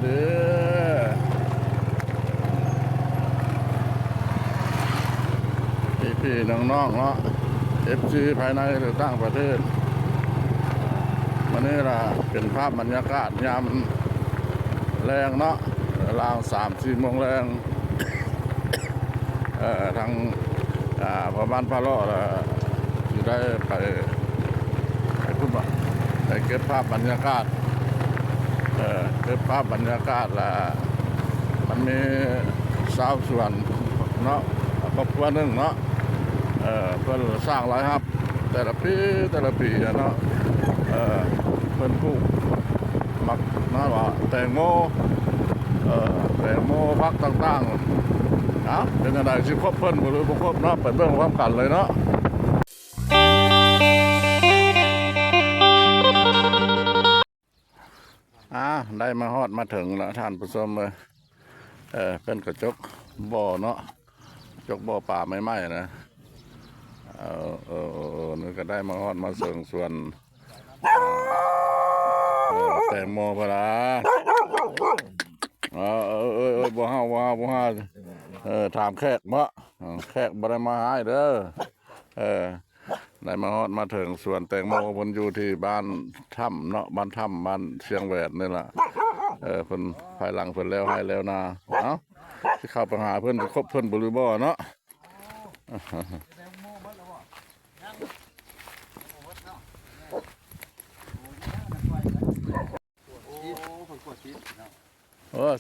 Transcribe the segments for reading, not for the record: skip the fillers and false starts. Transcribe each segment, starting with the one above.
เด้อพี่น้องๆเนาะFC ภายในหรือต่างประเทศวันนี้ล่ะเป็นภาพบรรยากาศยามแรงเนาะราว3-4 โมงแรงทางพอบ้านพะเลาะจะได้ไปพูดว่าไปเก็บภาพบรรยากาศเก็บภาพบรรยากาศละมันมีสาวสวนเนาะครอบครัวหนึ่งเนาะเพื่อนสร้างไรครับแต่ละปีเนาะเพื่อนปลูกมักนั่นว่าแตงโมพักต่างๆนะเป็นอะไรที่ครบเพื่อนหรือบ่ครบเนาะเปิดเบื้องพร้อมกันเลยเนาะได้มาฮอดมาถึงแล้วท่านผู้ชมเลยเป็นกระจกบ่อเนาะจกบ่อป่าไม่ไหม้นะนี่ก็ได้มาฮอดมาเสริงส่วนแตงโมพะละบ่ห้าถามแขกบ่แขกบ่ได้มาหายเด้อได้มาฮอดมาถึงส่วนแตงโมเพิ่นอยู่ที่บ้านถ้ำเนาะบ้านถ้ำบ้านเชียงแหวนนี่ล่ะเพิ่นภายหลังเพิ่นแล้วให้แล้วนะสิเข้าไปหาเพิ่นครบเพิ่นบ่หรือบ่เนาะ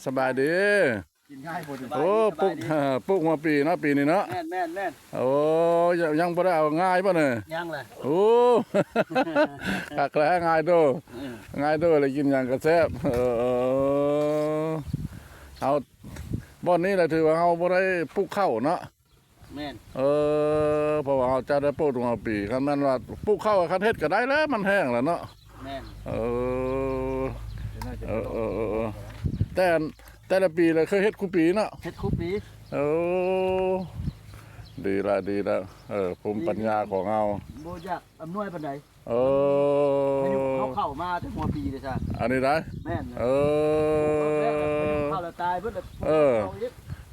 สบายดีกินง่ายหมดโอ้ปลูกมาปีเนาะปีนี้เนาะแม่นโอ้ยังบ่ได้เอาง่ายป่ะเนี่ยยังเลยโอ้กักแล้วง่ายโตเลยกินอย่างกระแซบเอาบ่อนนี้แหละถือว่าเฮาบ่ได้ปลูกข้าวเนาะแม่นเพราะว่าเฮาจะได้ปลูกมาปีคันแม่นว่าปลูกข้าวคันเฮ็ดก็ได้แล้วมันแห้งแล้วเนาะแม่นแต่ละปีเลยเคยเฮ็ดคู่ปีเนาะเฮ็ดคู่ปีดีละภูมิปัญญาของเราบ่อยากอำนวยปานใดให้อยู่เข้ามาแต่หัวปีเลยจ้ะอันนี้ได้แม่นเข้าแล้วตายเบิด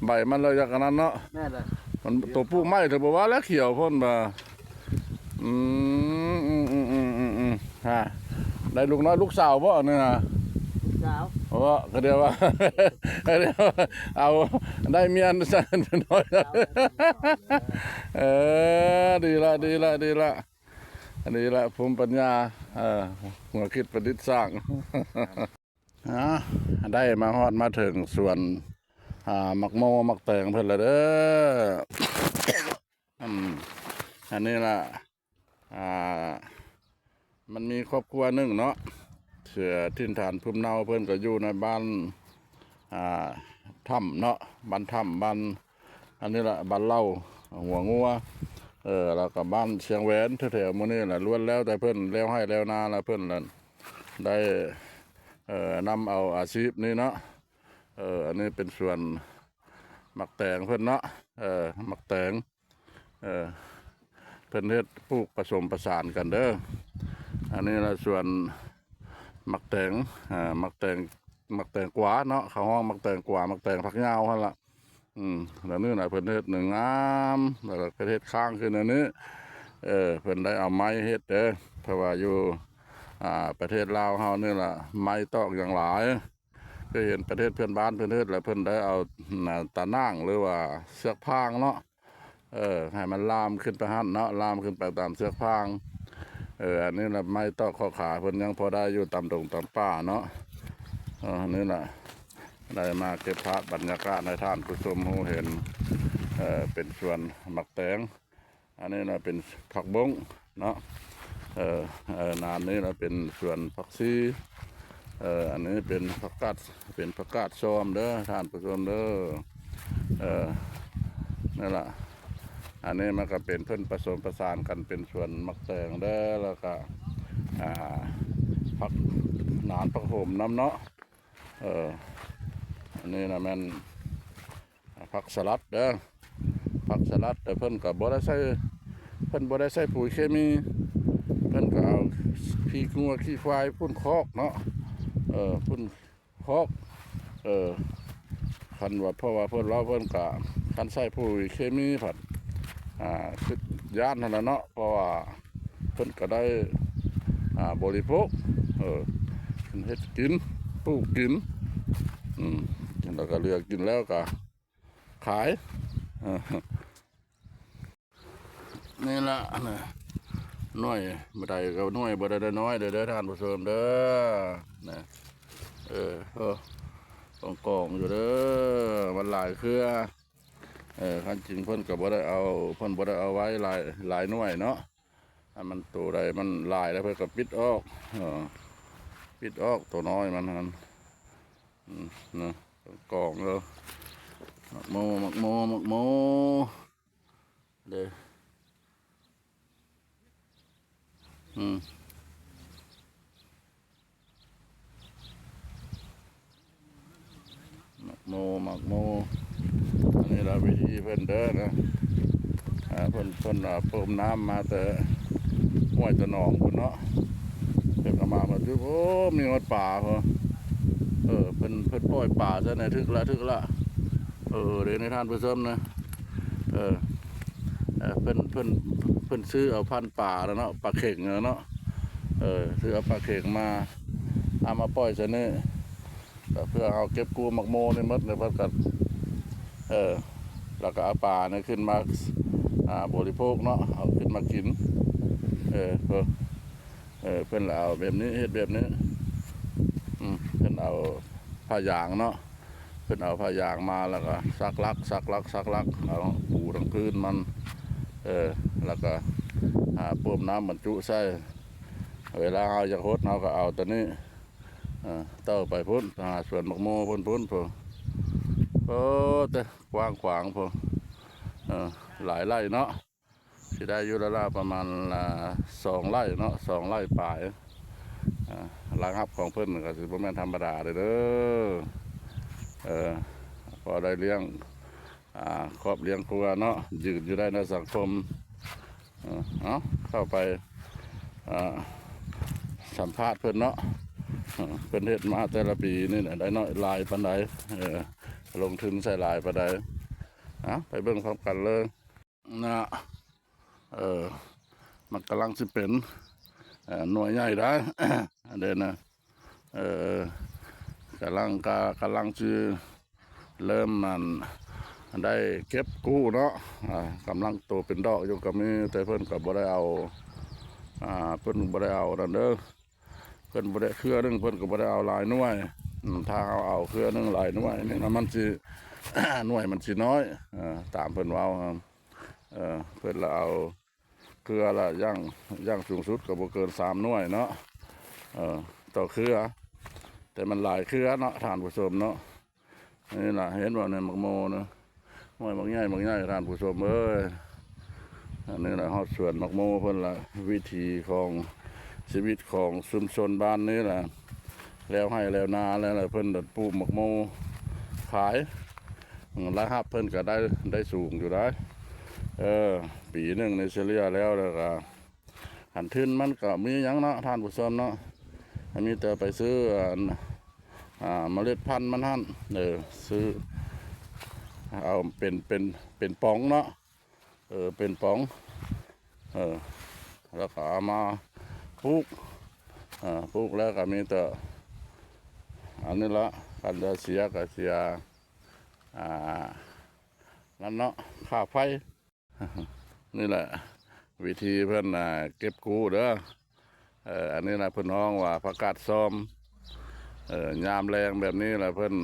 ใบมันเลยจากนั้นเนาะแม่นเลยมันตัวปลูกไม้เถอะบ่ว่าแล้วเขียวพ่นบ่ฮะได้ลูกน้อยลูกสาวบ่นี่นะสาวก็เดียวว่าเอาได้เมียนสันน้อยดีละภูมิปัญญาหัวคิดประดิษฐ์สร้างได้มาฮอดมาถึงส่วนมักโมมักแตงเพิ่นละเด้ออันนี้ล่ะมันมีครอบครัวหนึ่งเนาะเสือทินฐานภูมิเนาเพิ่นก็อยู่ในบ้านถ้ำเนาะบ้านถ้ำบ้านอันนี้แหละบ้านเล่าหัวงัวแล้วก็บ้านเชียงแหวนแถวๆมื้อนี้แหละล้วนแล้วแต่เพิ่นแล้วให้แล้วนาแล้วเพิ่นได้นำเอาอาชีพนี้เนาะอันนี้เป็นส่วนหมักแตงเพิ่นเนาะหมักแตงเพิ่นเฮ็ดปลูกผสมประสานกันเด้ออันนี้ละส่วนหมักแตงกวาเนาะเขาห้องหมักแตงกวาหมักแตงผักยาวหั่นล่ะแล้วนี่น่ะเพิ่นเฮ็ดหนึ่งงามแล้วก็เฮ็ดข้างขึ้นอันนี้เพิ่นได้เอาไม้เฮ็ดเด้อเพราะว่าอยู่ประเทศลาวเฮานี่ล่ะไม้ตอกอย่างหลายก็เห็นประเทศเพื่อนบ้านเพิ่นเฮ็ดแล้วเพิ่นได้เอาตะนางหรือว่าเสือกพางเนาะให้มันลามขึ้นไปหั่นเนาะลามขึ้นไปตามเสือกพางอันนี้แหละไม้ตอกข้อขาเพิ่นยังพอได้อยู่ตามดงตามป่าเนาะอันนี้แหละได้มาเก็บภาพบรรยากาศในท่านผู้ชมหูเห็นเป็นส่วนหมักแตงอันนี้นะเป็นผักบงเนาะนานนี้นะเป็นส่วนผักซีอันนี้เป็นผักกาดซ้อมเด้อท่านผู้ชมเด้อนี่แหละอันนี้มันก็เป็นเพิ่นผสมประสานกันเป็นส่วนมักแตงเด้อแล้วก็ผักหนานผักโหมน้ำเนาะอันนี้นะมันผักสลัดเด้อผักสลัดแต่เพิ่นก็บ่ได้ใส่ปุ๋ยเคมีเพิ่นก็เอาขี้งัวขี้ควายพุ่นคอกเนาะพุ่นคอก เออคันว่าเพราะว่าเพิ่นเราเพิ่นก็คันใช้ปุ๋ยเคมีผัดคือย่านนั่นแหละเนาะเพราะว่าเพิ่นก็ได้บริโภคเออเพิ่นเฮ็ดกินปลูกกินแล้วก็เลือกกินแล้วก็ขายเออนี่ละนะน้อยบ่ได้ก็น้อยบ่ได้น้อยเด้อท่านผู้ชมเด้อนะกองอยู่เด้อมันหลายเครือคันจริงเพิ่นก็บ่ได้เอาเพิ่นบ่ได้เอาไว้หลายหน่วยเนาะถ้ามันตัวใดมันหลายแล้วเพิ่นก็ปิดออกปิดออกตัวน้อยมันนั่นนะกองเด้อหมักโมเด้อหมักโมอันนี้เราวิธีเพิ่นเด้อนะเพิ่นเพิ่มน้ำมาแต่ห้วยตะหนองพุ่นเนาะเพิ่นเอามาดูโอ้มีวัดป่าพอเพิ่นปล่อยป่าซะในทึกละเดี๋ยวในท่านผู้ชมนะเพิ่นซื้อเอาพันธุ์ป่าแล้วเนาะปลาเข่งเนาะซื้อเอาปลาเข่งมาเอามาปล่อยซะนี่เพื่อเอาเก็บกู้หมักโมนี่หมดเลยเพิ่นก็แล้วก็เอาปลาเนี่ยขึ้นมาบริโภคเนาะเอาขึ้นมากินเพิ่นเอาแบบนี้เฮ็ดแบบนี้เพิ่นเอาผ้ายางเนาะเพิ่นเอาผ้ายางมาแล้วก็ซักลักเอาปูทั้งคืนมันแล้วก็เพิ่มน้ำบรรจุใส่เวลาเอาจะโคตรเราก็เอาตัวนี้เต้าไปพุ่นส่วนหมักโมพุ่นโอ้แต่กว้างขวางพอหลายไร่เนาะสิได้อยู่ละประมาณ2 ไร่เนาะ2 ไร่ปลายรางรับของเพิ่นก็สิบ่แม่นธรรมดาเลยเด้อพอได้เลี้ยงครอบเลี้ยงครัวเนาะยืนอยู่ได้ในสังคมเข้าไปสัมภาษณ์เพิ่นเนาะเพิ่นเฮ็ดมาแต่ละปีนี่ได้น้อยลายปานใดลงทุนใส่ลายปานใดไปเบิ่งพร้อมกันเลยนะมันกำลังสิเป็นหน่วยใหญ่ได้ เด่นนะกำลังจะเริ่มมันได้เก็บกู้เนาะกำลังโตเป็นดอกอยู่ก็มีแต่เพิ่นก็บ่ได้เอาเพิ่นบ่ได้เอานั่นเด้อเพิ่นบ่ได้เครือนึงเพิ่นก็บ่ได้เอาหลายหน่วยถ้าเอาเครือนึงหลายหน่วยนี่มันสิ หน่วยมันสิน้อยตามเพิ่นเว้าเพิ่นละเอาเครือละย่างสูงสุดก็บ่เกิน3 หน่วยเนาะต่อเครือแต่มันหลายเครือเนาะท่านผู้ชมเนาะนี่ล่ะเห็นว่าในหมักโมเนาะหน่วยหมักใหญ่ท่านผู้ชมเอ้ยอันนี้ล่ะฮอดสวนหมักโมเพิ่นละวิธีของชีวิตของชุมชนบ้านนี้ล่ะแล้วให้แล้วนาแล้วเพิ่นปลูกหมักโมขายรายรับเพิ่นก็ได้สูงอยู่ได้ปีหนึ่งในเฉลี่ยแล้วก็หันทุนมันก็มีอย่างเนาะท่านผู้ชมเนาะมีแต่ไปซื้อเมล็ดพันธุ์มันหั่นซื้อเอาเป็นป๋องเนาะเป็นป๋องแล้วก็เอามาปลูกแล้วก็มีแต่อันนี้ละกันจะเสียก็เสียนั่นเนาะค่าไฟ นี่แหละวิธีเพื่อนเก็บกู้เด้ออันนี้นะเพื่อนห้องว่าผักกาดซ้อมยามแรงแบบนี้แหละเพื่อน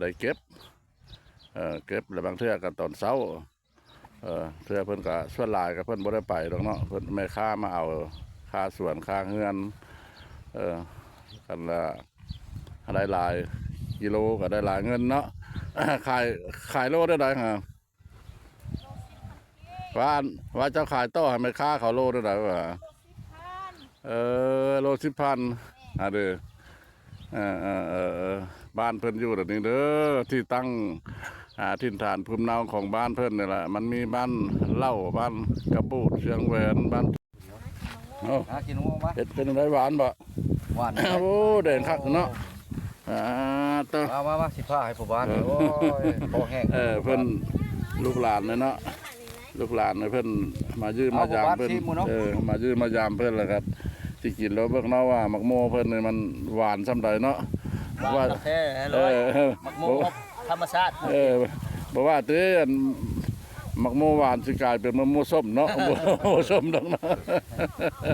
ได้เก็บแล้วบางเทื่อกันตอนเช้าเทื่อเพื่อนก็ส่วนหลายกับเพื่อนบ่ได้ไปหรอกเนาะเพื่อนไม่ค่ามาเอาค่าสวนค่าเฮือนกันละได้หลายกิโลก็ได้หลายเงินเนาะ ขายโลได้ไหมครับว่าเจ้าขายโต้ให้ไม่ค่าเขาโลได้ไหมวะโล10,000เด้อบ้านเพิ่นอยู่แบบนี้เด้อที่ตั้งถิ่นฐานภูมิลำเนาของบ้านเพิ่นนี่แหละมันมีบ้านเล่าบ้านกระปูดเชียงแหวนบ้านกินมะม่วงปะ เห็ดเป็นอะไรหวานบ่ หวาน โอ้เด่นคักเนาะ ตัว มาสิพาให้พ่อบ้านโอ้ยพอแห้ง เพิ่นลูกหลานเนาะลูกหลานเพิ่นมายืมมายามเพิ่นมายืมมายามเพิ่นแล้วครับสิกินแล้วเบิ่งเนาะว่ามักโมเพิ่นนี่มันหวานซำใดเนาะ ว่าแท้ร้อยมักโมธรรมชาติ บ่ว่าเต้อันมักโมหวานสิกลายเป็นมะม่วงส้มเนาะบ่ส้มดอกเนาะ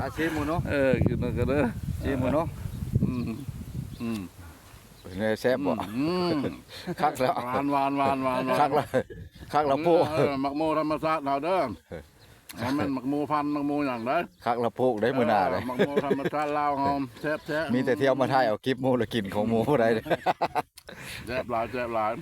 อาชีพหมูเนาะ กินแล้วก็เด้อ ชีพหมูเนาะ อืม เนี่ยแซ่บบ่คักแล้ว หวานคักแล้วโพก มักโมธรรมชาติเราเด้อมันเป็นมักโมพันธุ์มักโมอย่างไร คักแล้วโพกได้มื้อหน้าเลย มักโมธรรมชาติลาวหอมแซ่บแท้ มีแต่เที่ยวมาถ่ายเอาคลิปหมูแล้วกินของหมูได้ แซ่บหลาย